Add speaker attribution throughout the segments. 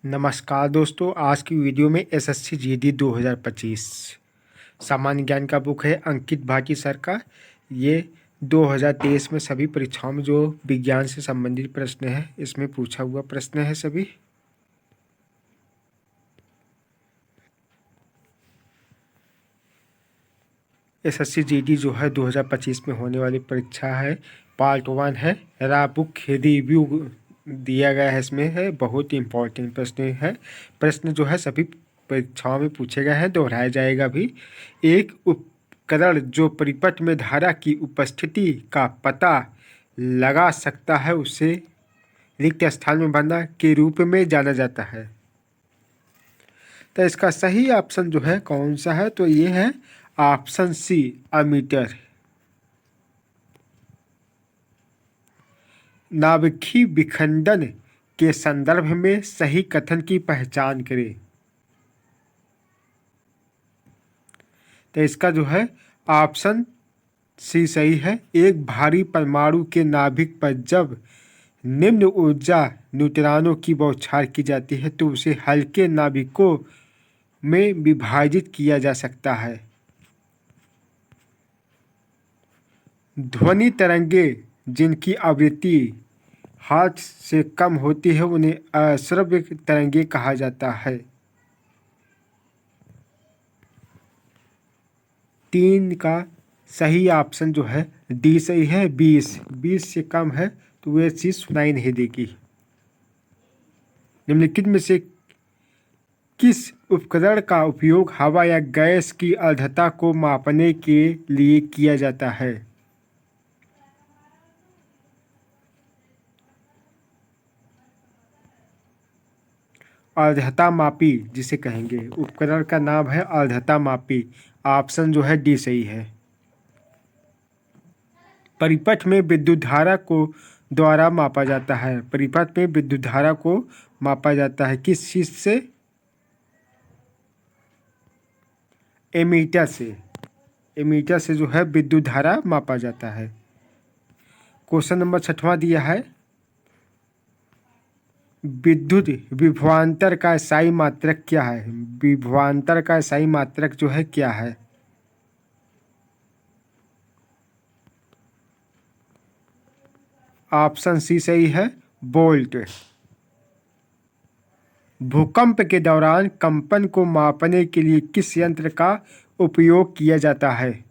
Speaker 1: नमस्कार दोस्तों, आज की वीडियो में एसएससी जीडी 2025 सामान्य ज्ञान का बुक है अंकित भाटी सर का। ये 2023 में सभी परीक्षाओं में जो विज्ञान से संबंधित प्रश्न है इसमें पूछा हुआ प्रश्न है सभी। एसएससी जीडी जो है 2025 में होने वाली परीक्षा है, पार्ट 1 है। बुक रिव्यू दिया गया है, इसमें है बहुत इंपॉर्टेंट प्रश्न है। प्रश्न जो है सभी परीक्षाओं में पूछे गए हैं, दोहराया जाएगा भी। एक उपकरण जो परिपथ में धारा की उपस्थिति का पता लगा सकता है उसे रिक्त स्थान में भरना के रूप में जाना जाता है। तो इसका सही ऑप्शन जो है कौन सा है, तो ये है ऑप्शन सी, अमीटर। नाभिकीय विखंडन के संदर्भ में सही कथन की पहचान करें। तो इसका जो है ऑप्शन सी सही है। एक भारी परमाणु के नाभिक पर जब निम्न ऊर्जा न्यूट्रॉनों की बौछार की जाती है तो उसे हल्के नाभिकों में विभाजित किया जा सकता है। ध्वनि तरंगे जिनकी आवृत्ति हर्ट्ज से कम होती है उन्हें अश्रव्य तरंगे कहा जाता है। 3 का सही ऑप्शन जो है डी सही है। 20 से कम है तो वह चीज सुनाई नहीं देगी। निम्नलिखित में से किस उपकरण का उपयोग हवा या गैस की आर्द्रता को मापने के लिए किया जाता है? आर्द्रता मापी जिसे कहेंगे, उपकरण का नाम है आर्द्रता मापी। ऑप्शन जो है डी सही है। परिपथ में विद्युत धारा को द्वारा मापा जाता है। परिपथ में विद्युत धारा को मापा जाता है किस चीज से? एमीटर से। एमीटर से जो है विद्युत धारा मापा जाता है। क्वेश्चन नंबर 6वां दिया है, विद्युत विभवांतर का स्थायी मात्रक क्या है? विभवांतर का स्थायी मात्रक जो है क्या है? ऑप्शन सी सही है, वोल्ट। भूकंप के दौरान कंपन को मापने के लिए किस यंत्र का उपयोग किया जाता है?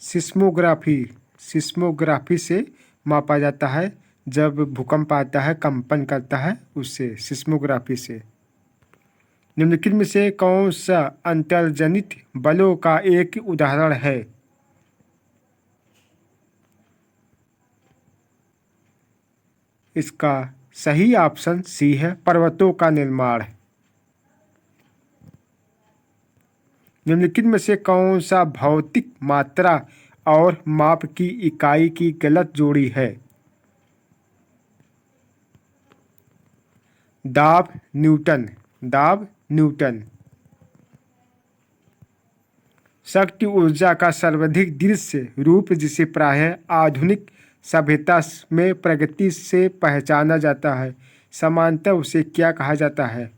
Speaker 1: सिस्मोग्राफी। सिस्मोग्राफी से मापा जाता है। जब भूकंप आता है, कंपन करता है, उससे सिस्मोग्राफी से। निम्नलिखित में से कौन सा अंतर्जनित बलों का एक उदाहरण है? इसका सही ऑप्शन सी है, पर्वतों का निर्माण। निम्नलिखित में से कौन सा भौतिक मात्रा और माप की इकाई की गलत जोड़ी है? दाब न्यूटन। दाब न्यूटन। शक्ति ऊर्जा का सर्वाधिक दृश्य रूप जिसे प्रायः आधुनिक सभ्यता में प्रगति से पहचाना जाता है, सामान्यतः उसे क्या कहा जाता है?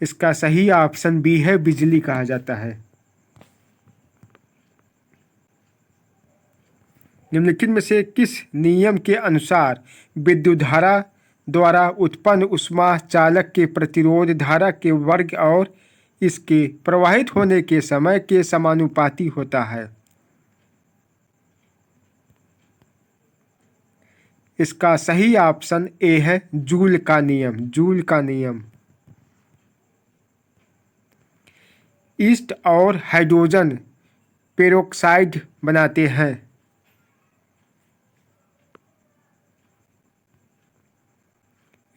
Speaker 1: इसका सही ऑप्शन बी है, बिजली कहा जाता है। निम्नलिखित में से किस नियम के अनुसार विद्युत धारा द्वारा उत्पन्न ऊष्मा चालक के प्रतिरोध धारा के वर्ग और इसके प्रवाहित होने के समय के समानुपाती होता है? इसका सही ऑप्शन ए है, जूल का नियम। जूल का नियम। ईस्ट और हाइड्रोजन पेरोक्साइड बनाते हैं।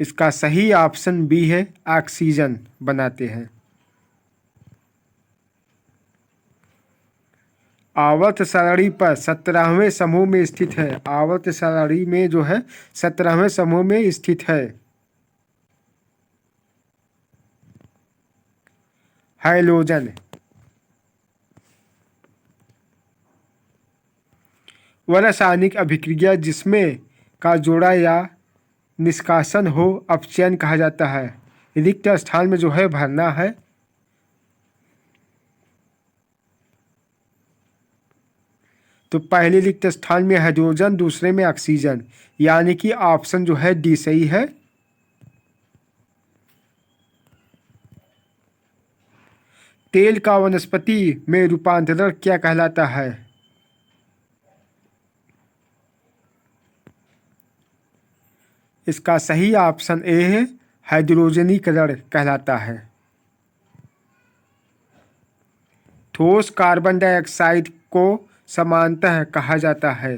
Speaker 1: इसका सही ऑप्शन बी है, ऑक्सीजन बनाते हैं। आवर्त सारणी पर 17वें समूह में स्थित है। आवर्त सारणी में जो है 17वें समूह में स्थित है। हैलोजन। वह रासायनिक अभिक्रिया जिसमें का जोड़ा या निष्कासन हो अपचयन कहा जाता है। रिक्त स्थान में जो है भरना है। तो पहले रिक्त स्थान में हाइड्रोजन, दूसरे में ऑक्सीजन, यानी कि ऑप्शन जो है डी सही है। तेल का वनस्पति में रूपांतरण क्या कहलाता है? इसका सही ऑप्शन ए है, हाइड्रोजनीकरण कहलाता है। ठोस कार्बन डाइऑक्साइड को सामान्यतः कहा जाता है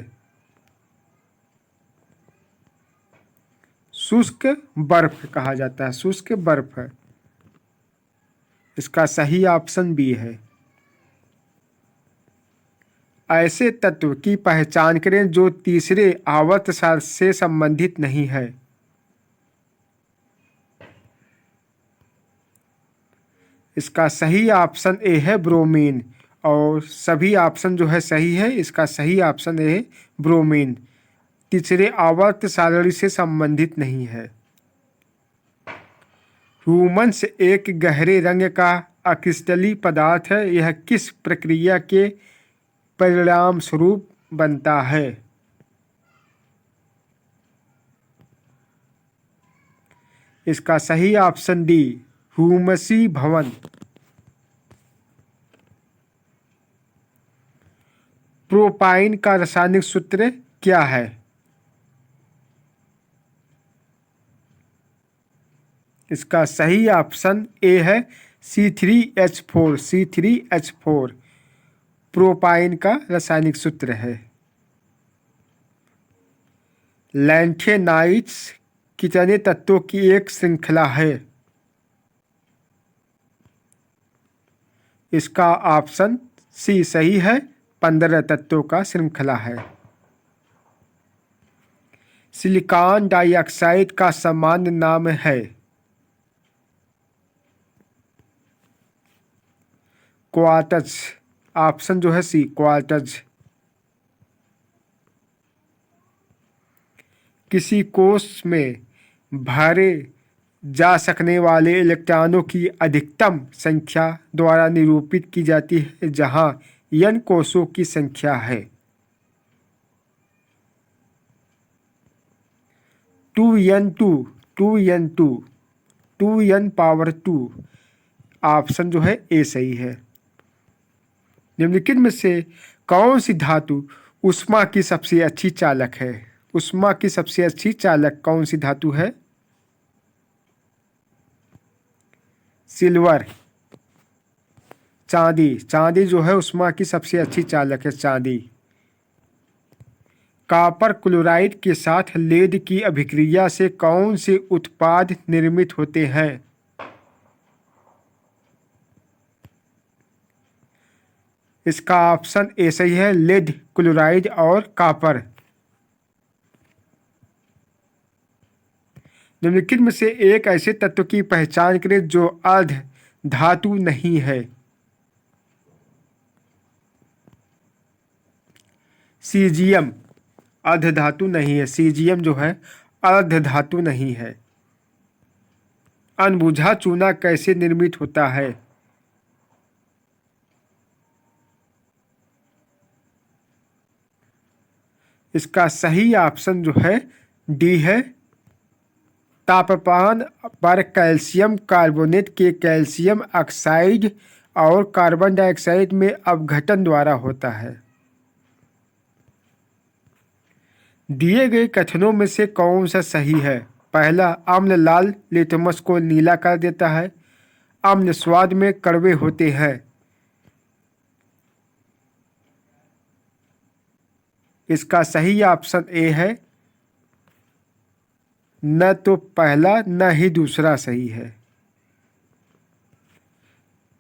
Speaker 1: शुष्क बर्फ कहा जाता है, शुष्क बर्फ। इसका सही ऑप्शन बी है। ऐसे तत्व की पहचान करें जो तीसरे आवर्त सार से संबंधित नहीं है। इसका सही ऑप्शन ए है ब्रोमीन, और सभी ऑप्शन जो है सही है। इसका सही ऑप्शन ए है ब्रोमीन, तीसरे आवर्त सारणी से संबंधित नहीं है। ह्यूमस एक गहरे रंग का अक्रिस्टलीय पदार्थ है। यह किस प्रक्रिया के परिणाम स्वरूप बनता है? इसका सही ऑप्शन डी, ह्यूमसी भवन। प्रोपाइन का रासायनिक सूत्र क्या है? इसका सही ऑप्शन ए है C3H4, C3H4 प्रोपाइन का रासायनिक सूत्र है। लैंथेनाइड्स कितने तत्वों की एक श्रृंखला है? इसका ऑप्शन सी सही है, 15 तत्वों का श्रृंखला है। सिलिकॉन डाइऑक्साइड का सामान्य नाम है? क्वार्ट्ज, ऑप्शन जो है सी, क्वार्ट्ज। किसी कोश में भरे जा सकने वाले इलेक्ट्रॉनों की अधिकतम संख्या द्वारा निरूपित की जाती है, जहां n कोषों की संख्या है। 2n2, 2n2, 2n power 2, option जो है ए सही है। निम्नलिखित में से कौन सी धातु ऊष्मा की सबसे अच्छी चालक है? ऊष्मा की सबसे अच्छी चालक कौन सी धातु है? सिल्वर, चांदी। चांदी जो है ऊष्मा की सबसे अच्छी चालक है, चांदी। कॉपर क्लोराइड के साथ लेड की अभिक्रिया से कौन से उत्पाद निर्मित होते हैं? इसका ऑप्शन ए सही है, लेड क्लोराइड और कॉपर। निम्नलिखित में से एक ऐसे तत्व की पहचान करें जो अर्ध धातु नहीं है। सीजियम अर्ध धातु नहीं है, सीजियम जो है अर्ध धातु नहीं है। अनबुझा चूना कैसे निर्मित होता है? इसका सही ऑप्शन जो है डी है, तापमान पर कैल्शियम कार्बोनेट के कैल्शियम ऑक्साइड और कार्बन डाइऑक्साइड में अपघटन द्वारा होता है। दिए गए कथनों में से कौन सा सही है? पहला, अम्ल लाल लिटमस को नीला कर देता है। अम्ल स्वाद में कड़वे होते हैं। इसका सही ऑप्शन ए है, न तो पहला न ही दूसरा सही है।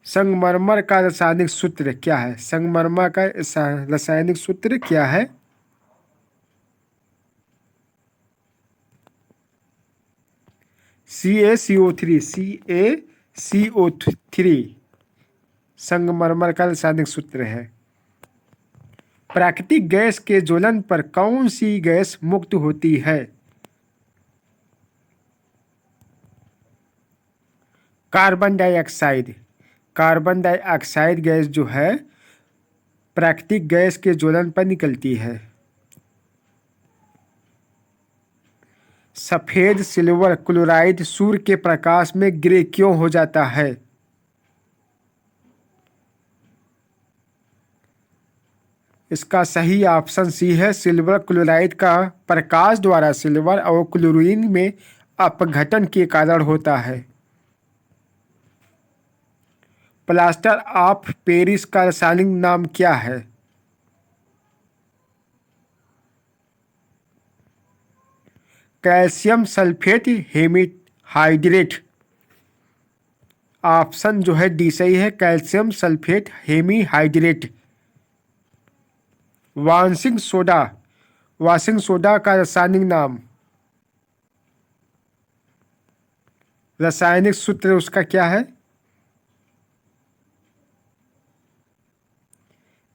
Speaker 1: संगमरमर का रासायनिक सूत्र क्या है? संगमरमर का रासायनिक सूत्र क्या है? CaCO3, CaCO3 संगमरमर का रासायनिक सूत्र है। प्राकृतिक गैस के ज्वलन पर कौन सी गैस मुक्त होती है? Carbon dioxide. Carbon dioxide gas जो है प्राकृतिक गैस के ज्वलन पर निकलती है। सफेद सिल्वर क्लोराइड सूर्य के प्रकाश में ग्रे क्यों हो जाता है? इसका सही ऑप्शन सी है। सिल्वर क्लोराइड का प्रकाश द्वारा सिल्वर और क्लोरीन में अपघटन के कारण होता है। प्लास्टर ऑफ पेरिस का रासायनिक नाम क्या है? Calcium sulphate hemihydrate. ऑप्शन जो है डी सही है, calcium sulphate hemihydrate. Washing soda. Washing soda का रासायनिक सूत्र उसका क्या है?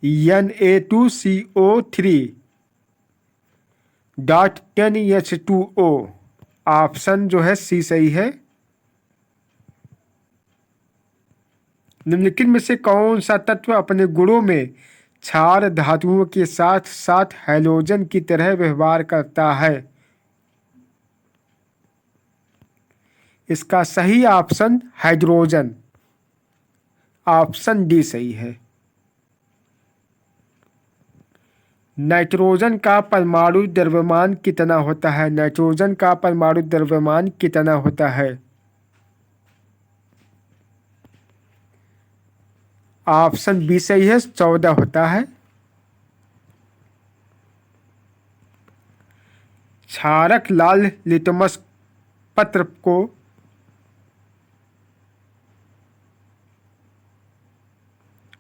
Speaker 1: Na2CO3.10H2O। ऑप्शन जो है सी सही है। निम्नलिखित में से कौन सा तत्व अपने गुणों में क्षार धातुओं के साथ साथ हैलोजन की तरह व्यवहार करता है? इसका सही ऑप्शन हाइड्रोजन। ऑप्शन डी सही है। नाइट्रोजन का परमाणु द्रव्यमान कितना होता है? नाइट्रोजन का परमाणु द्रव्यमान कितना होता है? ऑप्शन बी सही है, 14 होता है। क्षारक लाल लिटमस पत्र को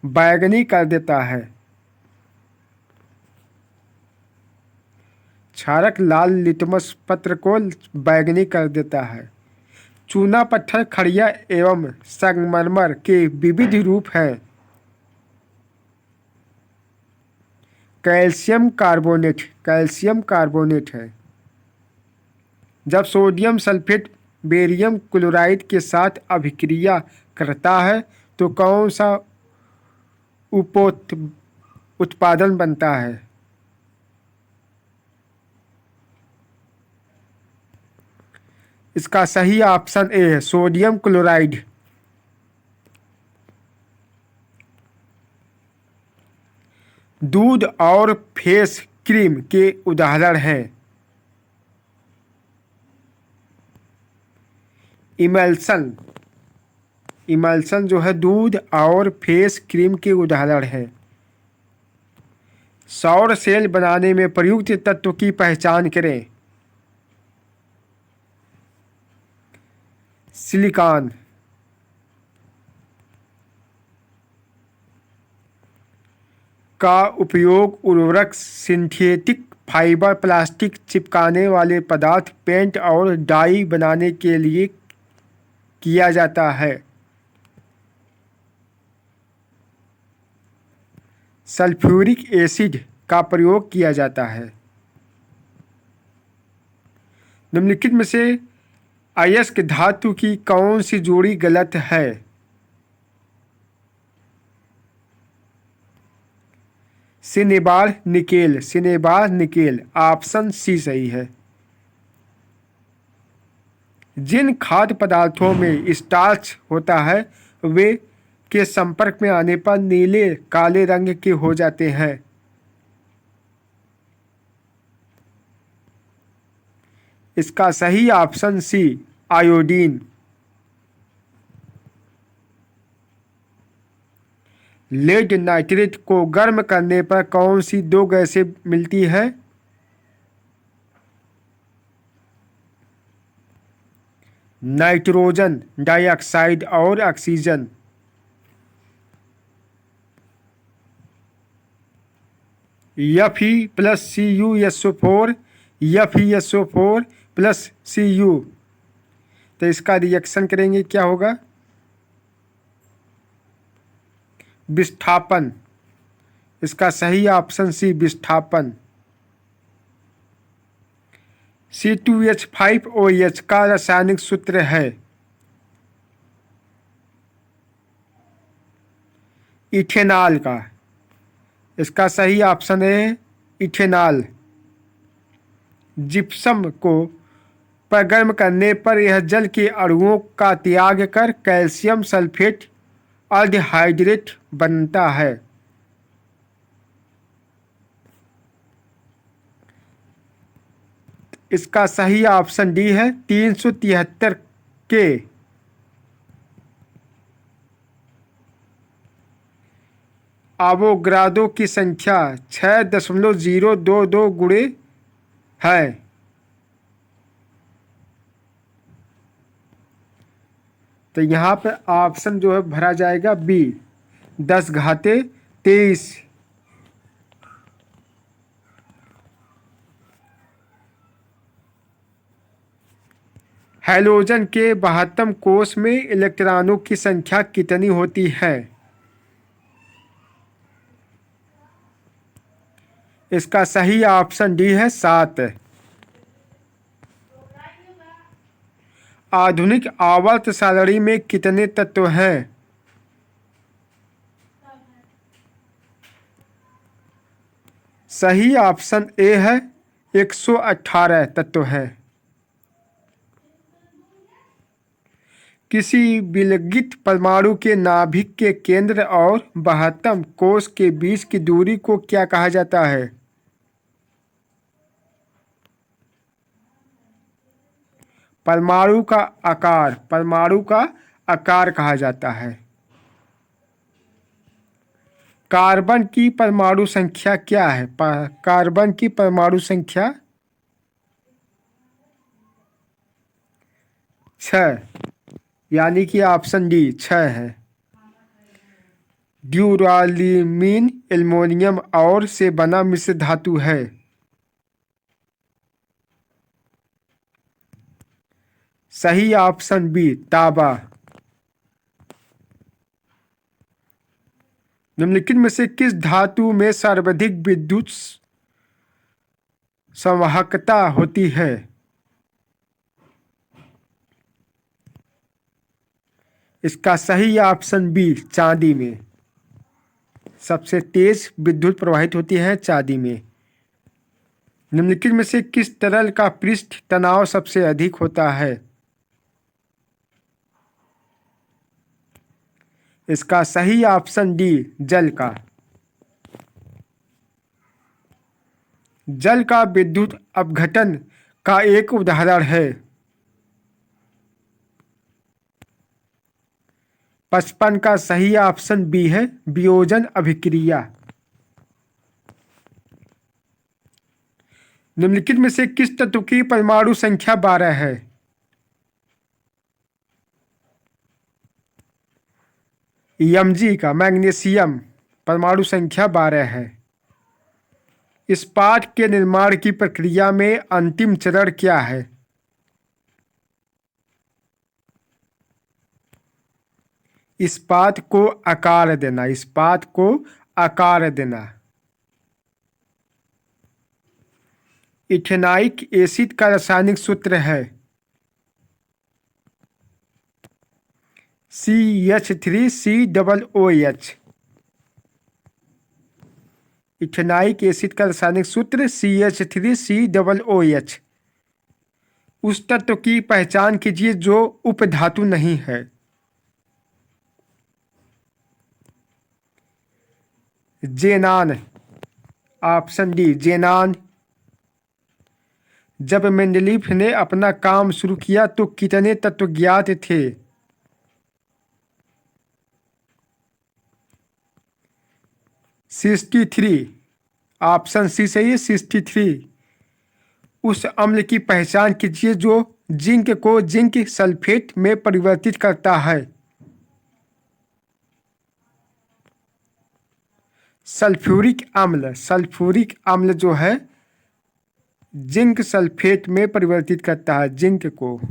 Speaker 1: बैंगनी कर देता है। क्षारक लाल लिटमस पत्र को बैंगनी कर देता है। चूना पत्थर खड़िया एवं संगमरमर के विविध रूप हैं। Calcium carbonate. कैल्शियम कार्बोनेट है। जब सोडियम सल्फेट बेरियम क्लोराइड के साथ अभिक्रिया करता है तो कौन सा उत्पादन बनता है? इसका सही ऑप्शन ए है, सोडियम क्लोराइड। दूध और फेस क्रीम के उदाहरण हैं। इमल्सन। इमल्सन जो है दूध और फेस क्रीम के उदाहरण हैं। सौर सेल बनाने में प्रयुक्त तत्व की पहचान करें। सिलिकॉन। का उपयोग उर्वरक, सिंथेटिक फाइबर, प्लास्टिक, चिपकाने वाले पदार्थ, पेंट और डाई बनाने के लिए किया जाता है। सल्फ्यूरिक एसिड का प्रयोग किया जाता है। निम्नलिखित में से अयस्क धातु की कौन सी जोड़ी गलत है? Cinnabar nickel. Cinnabar nickel. Option C सही है। जिन खाद्य पदार्थों में स्टार्च होता है वे के संपर्क में आने पर नीले काले रंग के हो जाते हैं। इसका सही option C iodine. Lead nitrate को गर्म करने पर कौन सी दो गैसें मिलती है? नाइट्रोजन डाइऑक्साइड और ऑक्सीजन। Fe+Cu Fe+Cu तो इसका रिएक्शन करेंगे क्या होगा? विस्थापन। इसका सही ऑप्शन सी विस्थापन। C2H5OH का रासायनिक सूत्र है इथेनॉल का। इसका सही ऑप्शन है इथेनॉल। जिप्सम को गर्म करने पर यह जल के अणुओं का त्याग कर कैल्शियम सल्फेट एल्डिहाइड्रेट बनता है। इसका सही ऑप्शन डी है 373 के। आवोगाद्रो की संख्या 6.022 गुणे है। तो यहाँ पे ऑप्शन जो है भरा जाएगा बी 10⁻23। हैलोजन के 72 कोष में इलेक्ट्रॉनों की संख्या कितनी होती है? इसका सही ऑप्शन डी है 7। आधुनिक आवर्त सारणी में कितने तत्व हैं? सही ऑप्शन ए है 118 तत्व हैं। किसी विलगित परमाणु के नाभिक के केंद्र और 72 कोष के बीच की दूरी को क्या कहा जाता है? परमाणु का आकार कहा जाता है। कार्बन की परमाणु संख्या क्या है? कार्बन की परमाणु संख्या 6, यानी कि ऑप्शन डी 6 है। ड्यूरालीमीन एल्युमिनियम और से बना मिश्र धातु है। सही ऑप्शन बी तांबा। निम्नलिखित में से किस धातु में सर्वाधिक विद्युत संवाहकता होती है? इसका सही ऑप्शन बी चांदी में। सबसे तेज विद्युत प्रवाहित होती है चांदी में। निम्नलिखित में से किस तरल का पृष्ठ तनाव सबसे अधिक होता है? इसका सही ऑप्शन डी जल का। जल का विद्युत अपघटन का एक उदाहरण है। 55 का सही ऑप्शन बी है वियोजन अभिक्रिया। निम्नलिखित में से किस तत्व की परमाणु संख्या 12 है? Mg का मैग्नीशियम परमाणु संख्या 12 है। इस्पात के निर्माण की प्रक्रिया में अंतिम चरण क्या है? इस्पात को आकार देना। इस्पात को आकार देना। इथेनाइक एसिड का रासायनिक सूत्र है CH3COOH। इथेनाइक एसिड का रासायनिक सूत्र CH3COOH। उस तत्व की पहचान कीजिए जो उपधातु नहीं है। ज़ेनान। Option D xenon. जब मेंडलीफ ने अपना काम शुरू किया तो कितने तत्व ज्ञात थे? (63) ऑप्शन सी सही है 63। उस अम्ल की पहचान कीजिए जो जिंक को जिंक सल्फेट में परिवर्तित करता है। सल्फ्यूरिक अम्ल। सल्फ्यूरिक अम्ल जो है जिंक सल्फेट में परिवर्तित करता है जिंक को।